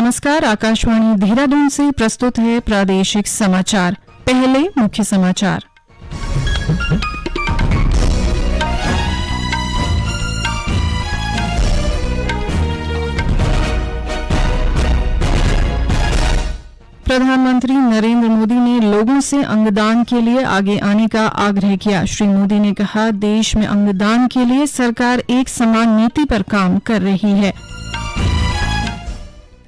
नमस्कार, आकाशवाणी देहरादून से प्रस्तुत है प्रादेशिक समाचार। पहले मुख्य समाचार। प्रधानमंत्री नरेंद्र मोदी ने लोगों से अंगदान के लिए आगे आने का आग्रह किया। श्री मोदी ने कहा, देश में अंगदान के लिए सरकार एक समान नीति पर काम कर रही है।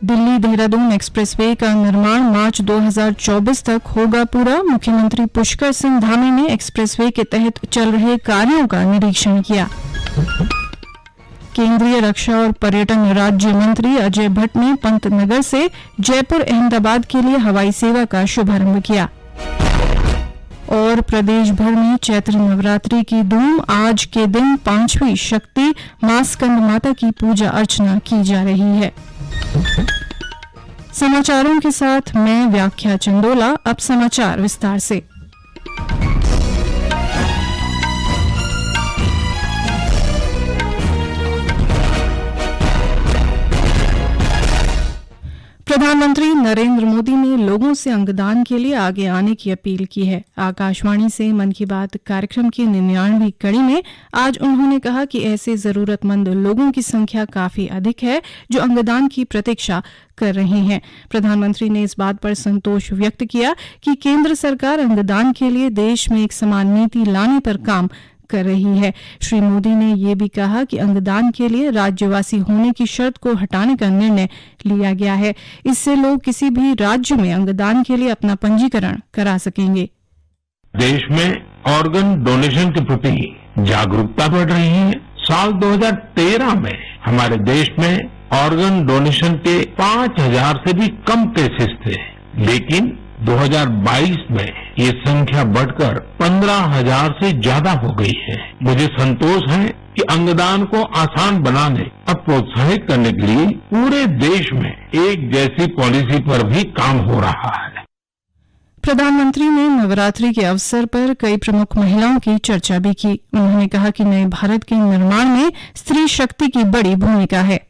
दिल्ली देहरादून एक्सप्रेसवे का निर्माण मार्च 2024 तक होगा पूरा। मुख्यमंत्री पुष्कर सिंह धामी ने एक्सप्रेसवे के तहत चल रहे कार्यों का निरीक्षण किया। केंद्रीय रक्षा और पर्यटन राज्य मंत्री अजय भट्ट ने पंतनगर से जयपुर अहमदाबाद के लिए हवाई सेवा का शुभारंभ किया। और प्रदेश भर में चैत्र नवरात्रि की धूम। आज के दिन 5वीं शक्ति मां स्कंद माता की पूजा अर्चना की जा रही है। समाचारों के साथ मैं व्याख्या चंदोला। अब समाचार विस्तार से। प्रधानमंत्री नरेंद्र मोदी ने लोगों से अंगदान के लिए आगे आने की अपील की है। आकाशवाणी से मन की बात कार्यक्रम की 99वीं कड़ी में आज उन्होंने कहा कि ऐसे जरूरतमंद लोगों की संख्या काफी अधिक है जो अंगदान की प्रतीक्षा कर रहे हैं। प्रधानमंत्री ने इस बात पर संतोष व्यक्त किया कि केंद्र सरकार अंगदान के लिए देश में एक समान नीति लाने पर काम कर रही है। श्री मोदी ने यह भी कहा कि अंगदान के लिए राज्यवासी होने की शर्त को हटाने का निर्णय लिया गया है। इससे लोग किसी भी राज्य में अंगदान के लिए अपना पंजीकरण करा सकेंगे। देश में ऑर्गन डोनेशन के प्रति जागरूकता बढ़ रही है। साल 2013 में हमारे देश में ऑर्गन डोनेशन के 5000 से भी कम केसेस थे, लेकिन 2022 में ये संख्या बढ़कर 15,000 से ज्यादा हो गई है। मुझे संतोष है कि अंगदान को आसान बनाने और प्रोत्साहित करने के लिए पूरे देश में एक जैसी पॉलिसी पर भी काम हो रहा है। प्रधानमंत्री ने नवरात्रि के अवसर पर कई प्रमुख महिलाओं की चर्चा भी की। उन्होंने कहा कि नए भारत के निर्माण में स्त्री शक्ति की बड़ी भूमिका है।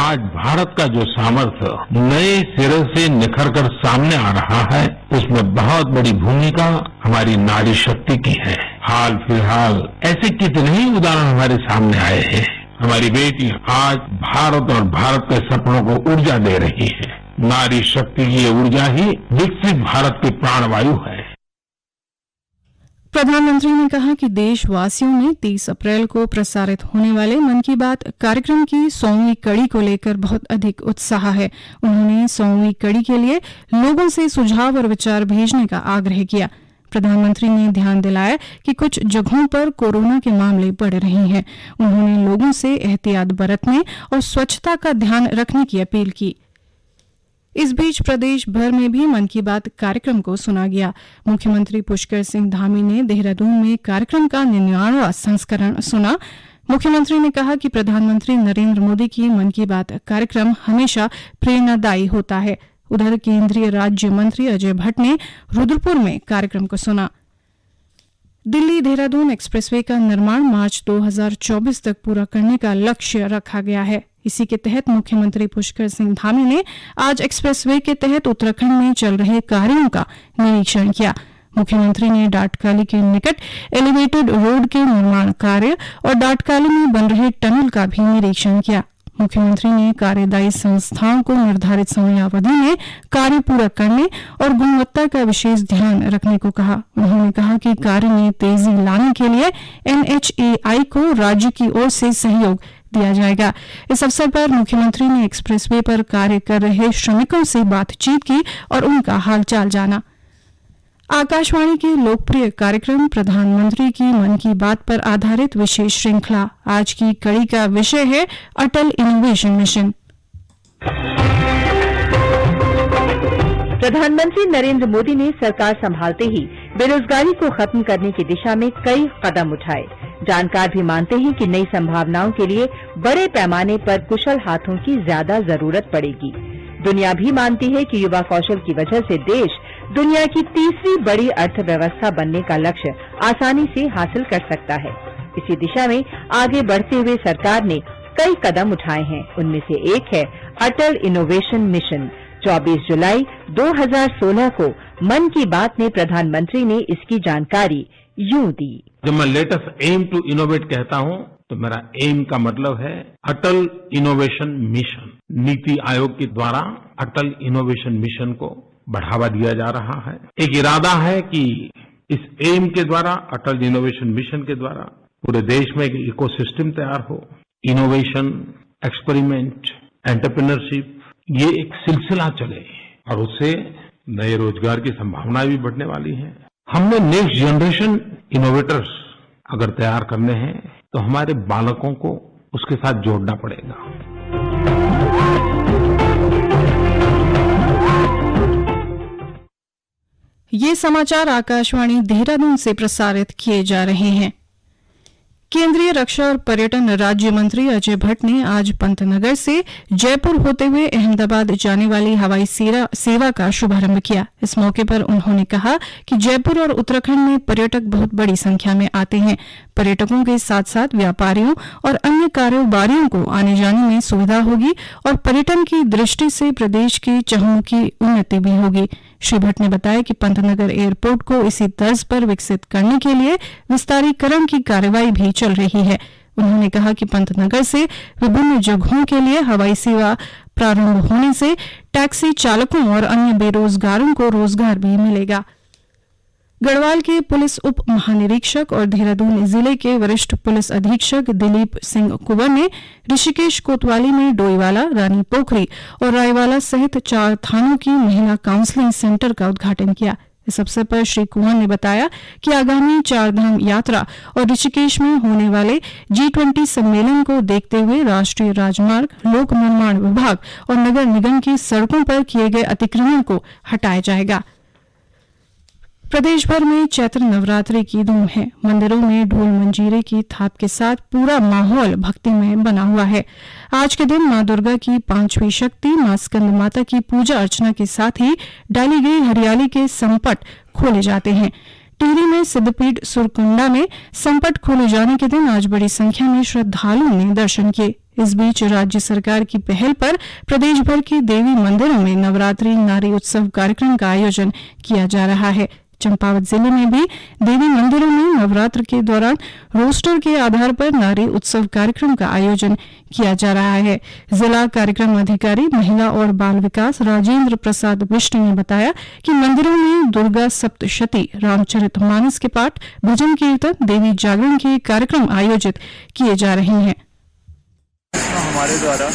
आज भारत का जो सामर्थ्य नए सिरे से निखर कर सामने आ रहा है, उसमें बहुत बड़ी भूमिका हमारी नारी शक्ति की है। हाल फिलहाल ऐसे कितने ही उदाहरण हमारे सामने आए हैं। हमारी बेटियां आज भारत और भारत के सपनों को ऊर्जा दे रही है। नारी शक्ति की ये ऊर्जा ही विकसित भारत की प्राणवायु है। प्रधानमंत्री ने कहा कि देशवासियों में 30 अप्रैल को प्रसारित होने वाले मन की बात कार्यक्रम की 100वीं कड़ी को लेकर बहुत अधिक उत्साह है। उन्होंने 100वीं कड़ी के लिए लोगों से सुझाव और विचार भेजने का आग्रह किया। प्रधानमंत्री ने ध्यान दिलाया कि कुछ जगहों पर कोरोना के मामले बढ़ रहे हैं। उन्होंने लोगों से एहतियात बरतने और स्वच्छता का ध्यान रखने की अपील की। इस बीच प्रदेश भर में भी मन की बात कार्यक्रम को सुना गया। मुख्यमंत्री पुष्कर सिंह धामी ने देहरादून में कार्यक्रम का 99वां संस्करण सुना। मुख्यमंत्री ने कहा कि प्रधानमंत्री नरेंद्र मोदी की मन की बात कार्यक्रम हमेशा प्रेरणादायी होता है। उधर केंद्रीय राज्य मंत्री अजय भट्ट ने रुद्रपुर में कार्यक्रम को सुना। दिल्ली देहरादून एक्सप्रेसवे का निर्माण मार्च 2024 तक पूरा करने का लक्ष्य रखा गया है। इसी के तहत मुख्यमंत्री पुष्कर सिंह धामी ने आज एक्सप्रेसवे के तहत उत्तराखंड में चल रहे कार्यों का निरीक्षण किया। मुख्यमंत्री ने डाटकाली के निकट एलिवेटेड रोड के निर्माण कार्य और डाटकाली में बन रहे टनल का भी निरीक्षण किया। मुख्यमंत्री ने कार्यदायी संस्थाओं को निर्धारित समयावधि में कार्य पूरा करने और गुणवत्ता का विशेष ध्यान रखने को कहा। उन्होंने कहा कि कार्य में तेजी लाने के लिए NHAI को राज्य की ओर से सहयोग दिया जाएगा। इस अवसर पर मुख्यमंत्री ने एक्सप्रेसवे पर कार्य कर रहे श्रमिकों से बातचीत की और उनका हालचाल जाना। आकाशवाणी के लोकप्रिय कार्यक्रम प्रधानमंत्री की मन की बात पर आधारित विशेष श्रृंखला आज की कड़ी का विषय है अटल इनोवेशन मिशन। प्रधानमंत्री नरेंद्र मोदी ने सरकार संभालते ही बेरोजगारी को खत्म करने की दिशा में कई कदम उठाए। जानकार भी मानते हैं कि नई संभावनाओं के लिए बड़े पैमाने पर कुशल हाथों की ज्यादा जरूरत पड़ेगी। दुनिया भी मानती है कि युवा कौशल की वजह से देश दुनिया की तीसरी बड़ी अर्थव्यवस्था बनने का लक्ष्य आसानी से हासिल कर सकता है। इसी दिशा में आगे बढ़ते हुए सरकार ने कई कदम उठाए हैं। उनमें से एक है अटल इनोवेशन मिशन। 24 जुलाई 2016 को मन की बात में प्रधानमंत्री ने इसकी जानकारी यूं दी। जब मैं लेटेस्ट एम टू इनोवेट कहता हूं तो मेरा एम का मतलब है अटल इनोवेशन मिशन। नीति आयोग के द्वारा अटल इनोवेशन मिशन को बढ़ावा दिया जा रहा है। एक इरादा है कि इस एम के द्वारा, अटल इनोवेशन मिशन के द्वारा पूरे देश में एक इकोसिस्टम तैयार हो। इनोवेशन, एक्सपेरिमेंट, एंटरप्रेन्योरशिप, ये एक सिलसिला चले और उससे नए रोजगार की संभावनाएं भी बढ़ने वाली हैं। हमने नेक्स्ट जनरेशन इनोवेटर्स अगर तैयार करने हैं तो हमारे बालकों को उसके साथ जोड़ना पड़ेगा। ये समाचार आकाशवाणी देहरादून से प्रसारित किए जा रहे हैं। केंद्रीय रक्षा और पर्यटन राज्य मंत्री अजय भट्ट ने आज पंतनगर से जयपुर होते हुए अहमदाबाद जाने वाली हवाई सेवा का शुभारंभ किया। इस मौके पर उन्होंने कहा कि जयपुर और उत्तराखंड में पर्यटक बहुत बड़ी संख्या में आते हैं। पर्यटकों के साथ साथ व्यापारियों और अन्य कारोबारियों को आने जाने में सुविधा होगी और पर्यटन की दृष्टि से प्रदेश की चहुमुखी उन्नति भी होगी। श्री भट्ट ने बताया कि पंतनगर एयरपोर्ट को इसी तर्ज पर विकसित करने के लिए विस्तारीकरण की कार्रवाई भी चल रही है। उन्होंने कहा कि पंतनगर से विभिन्न जगहों के लिए हवाई सेवा प्रारंभ होने से टैक्सी चालकों और अन्य बेरोजगारों को रोजगार भी मिलेगा। गढ़वाल के पुलिस उप महानिरीक्षक और देहरादून जिले के वरिष्ठ पुलिस अधीक्षक दिलीप सिंह कुंवर ने ऋषिकेश कोतवाली में डोईवाला, रानी पोखरी और रायवाला सहित 4 थानों की महिला काउंसलिंग सेंटर का उद्घाटन किया। इस अवसर पर श्री कुंवर ने बताया कि आगामी 4 धाम यात्रा और ऋषिकेश में होने वाले G20 सम्मेलन को देखते हुए राष्ट्रीय राजमार्ग, लोक निर्माण विभाग और नगर निगम की सड़कों पर किए गए अतिक्रमण को हटाया जाएगा। प्रदेश भर में चैत्र नवरात्रि की धूम है। मंदिरों में ढोल मंजीरे की थाप के साथ पूरा माहौल भक्तिमय बना हुआ है। आज के दिन मां दुर्गा की 5वीं शक्ति मां स्कंद माता की पूजा अर्चना के साथ ही डाली गई हरियाली के संपट खोले जाते हैं। टिहरी में सिद्धपीठ सुरकुंडा में संपट खोले जाने के दिन आज बड़ी संख्या में श्रद्धालुओं ने दर्शन किए। इस बीच राज्य सरकार की पहल पर प्रदेश भर के देवी मंदिरों में नवरात्रि नारी उत्सव कार्यक्रम का आयोजन किया जा रहा है। चंपावत जिले में भी देवी मंदिरों में नवरात्र के दौरान रोस्टर के आधार पर नारी उत्सव कार्यक्रम का आयोजन किया जा रहा है। जिला कार्यक्रम अधिकारी महिला और बाल विकास राजेंद्र प्रसाद बिष्ट ने बताया कि मंदिरों में दुर्गा सप्तशती, रामचरितमानस के पाठ, भजन कीर्तन, देवी जागरण के कार्यक्रम आयोजित किए जा रहे हैं। हमारे द्वारा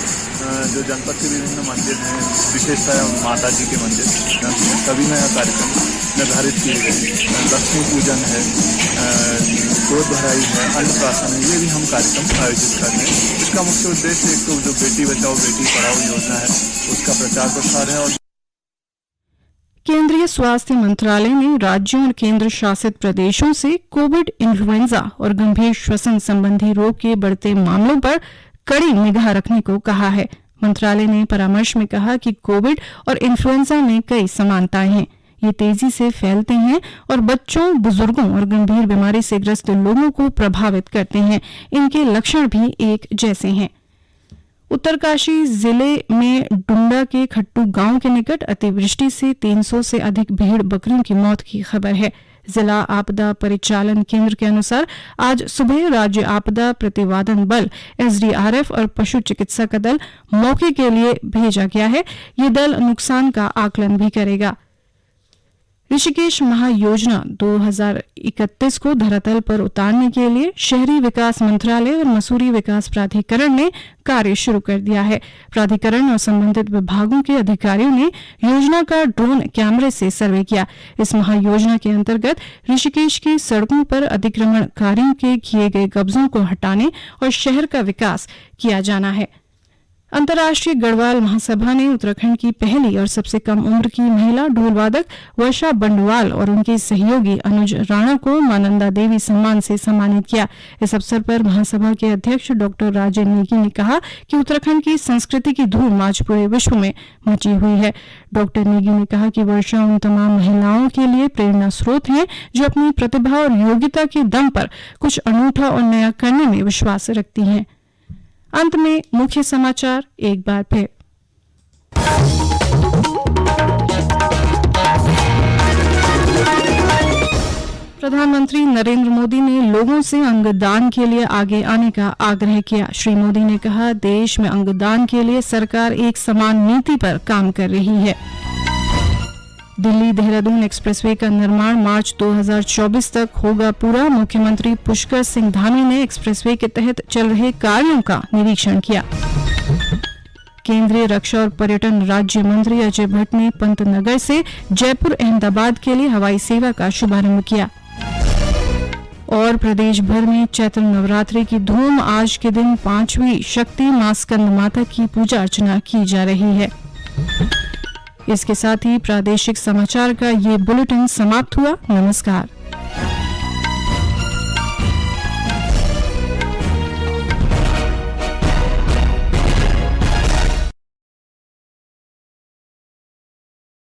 जो जनपद के विभिन्न मंदिर हैं, विशेषतः माता जी के मंदिर, सभी में कार्यक्रम निर्धारित किए गए। लक्ष्मी पूजन है, गोद भराई है, अन्नप्राशन है, ये भी हम कार्यक्रम आयोजित कर रहे हैं। इसका मुख्य उद्देश्य एक तो जो बेटी बचाओ बेटी पढ़ाओ योजना है उसका प्रचार प्रसार है। और केंद्रीय स्वास्थ्य मंत्रालय ने राज्यों और केंद्र शासित प्रदेशों से कोविड, इन्फ्लुएंजा और गंभीर श्वसन संबंधी रोग के बढ़ते मामलों पर कड़ी निगाह रखने को कहा है। मंत्रालय ने परामर्श में कहा कि कोविड और इन्फ्लुएंजा में कई समानताएं हैं। ये तेजी से फैलते हैं और बच्चों, बुजुर्गों और गंभीर बीमारी से ग्रस्त लोगों को प्रभावित करते हैं। इनके लक्षण भी एक जैसे हैं। उत्तरकाशी जिले में डुंडा के खट्टू गांव के निकट अतिवृष्टि से 300 से अधिक भेड़ बकरियों की मौत की खबर है। जिला आपदा परिचालन केंद्र के अनुसार आज सुबह राज्य आपदा प्रतिवादन बल SDRF और पशु चिकित्सा का दल मौके के लिए भेजा गया है। ये दल नुकसान का आकलन भी करेगा। ऋषिकेश महायोजना 2031 को धरातल पर उतारने के लिए शहरी विकास मंत्रालय और मसूरी विकास प्राधिकरण ने कार्य शुरू कर दिया है। प्राधिकरण और संबंधित विभागों के अधिकारियों ने योजना का ड्रोन कैमरे से सर्वे किया। इस महायोजना के अंतर्गत ऋषिकेश की सड़कों पर अतिक्रमणकारियों के किए गए कब्जों को हटाने और शहर का विकास किया जाना है। अंतर्राष्ट्रीय गढ़वाल महासभा ने उत्तराखंड की पहली और सबसे कम उम्र की महिला ढोलवादक वर्षा बंडवाल और उनके सहयोगी अनुज राणा को मानंदा देवी सम्मान से सम्मानित किया। इस अवसर पर महासभा के अध्यक्ष डॉक्टर राजेंद्र नेगी ने कहा कि उत्तराखंड की संस्कृति की धूम आज पूरे विश्व में मची हुई है। डॉक्टर नेगी ने कहा कि वर्षा उन तमाम महिलाओं के लिए प्रेरणा स्रोत हैं जो अपनी प्रतिभा और योग्यता के दम पर कुछ अनूठा और नया करने में विश्वास रखती हैं। अंत में मुख्य समाचार एक बार फिर। प्रधानमंत्री नरेंद्र मोदी ने लोगों से अंगदान के लिए आगे आने का आग्रह किया। श्री मोदी ने कहा, देश में अंगदान के लिए सरकार एक समान नीति पर काम कर रही है। दिल्ली देहरादून एक्सप्रेसवे का निर्माण मार्च 2024 तक होगा पूरा। मुख्यमंत्री पुष्कर सिंह धामी ने एक्सप्रेसवे के तहत चल रहे कार्यों का निरीक्षण किया। केंद्रीय रक्षा और पर्यटन राज्य मंत्री अजय भट्ट ने पंतनगर से जयपुर अहमदाबाद के लिए हवाई सेवा का शुभारंभ किया। और प्रदेश भर में चैत्र नवरात्रि की धूम। आज के दिन 5वीं शक्ति मां स्कंद माता की पूजा अर्चना की जा रही है। इसके साथ ही प्रादेशिक समाचार का ये बुलेटिन समाप्त हुआ। नमस्कार।